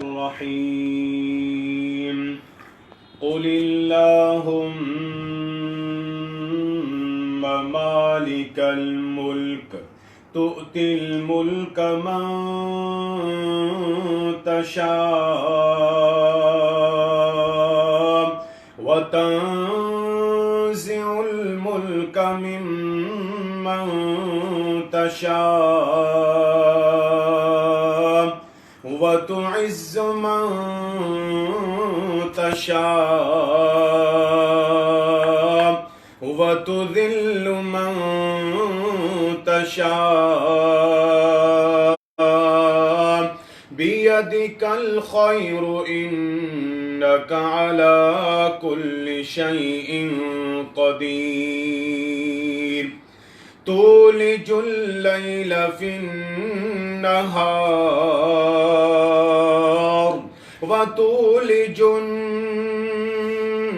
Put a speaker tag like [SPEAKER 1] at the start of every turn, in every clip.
[SPEAKER 1] الرحيم قل اللهم مالك الملك تؤتي الملك من تشاء وتنزع الملك ممن تشاء وتعز من تشاء وتذل من تشاء بيدك الخير إنك على كل شيء قدير تولج الليل في النهار وتولج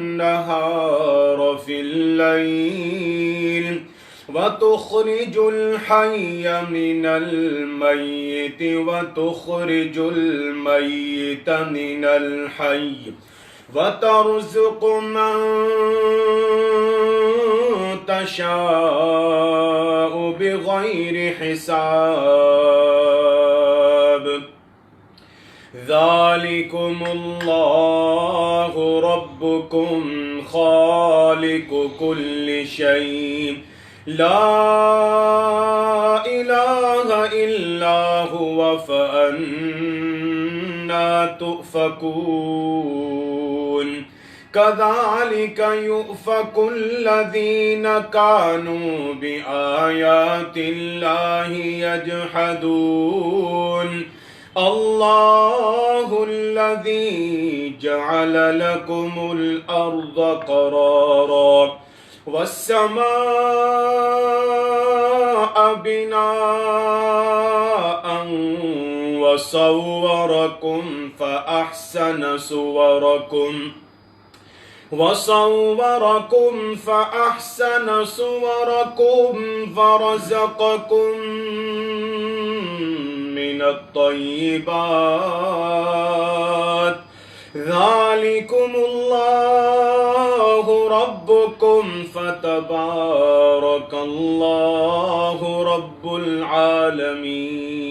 [SPEAKER 1] النهار في الليل وتخرج الحي من الميت وتخرج الميت من الحي وترزق من تشاء بغير حساب ذلكم الله ربكم خالق كل شيء لا إله إلا هو فأنا تؤفكون كذلك يؤفك الذين كانوا بآيات الله يجحدون الله الذي جعل لكم الأرض قرارا والسماء بناء وصوركم فأحسن صوركم فرزقكم من الطيبات ذلكم الله ربكم فتبارك الله رب العالمين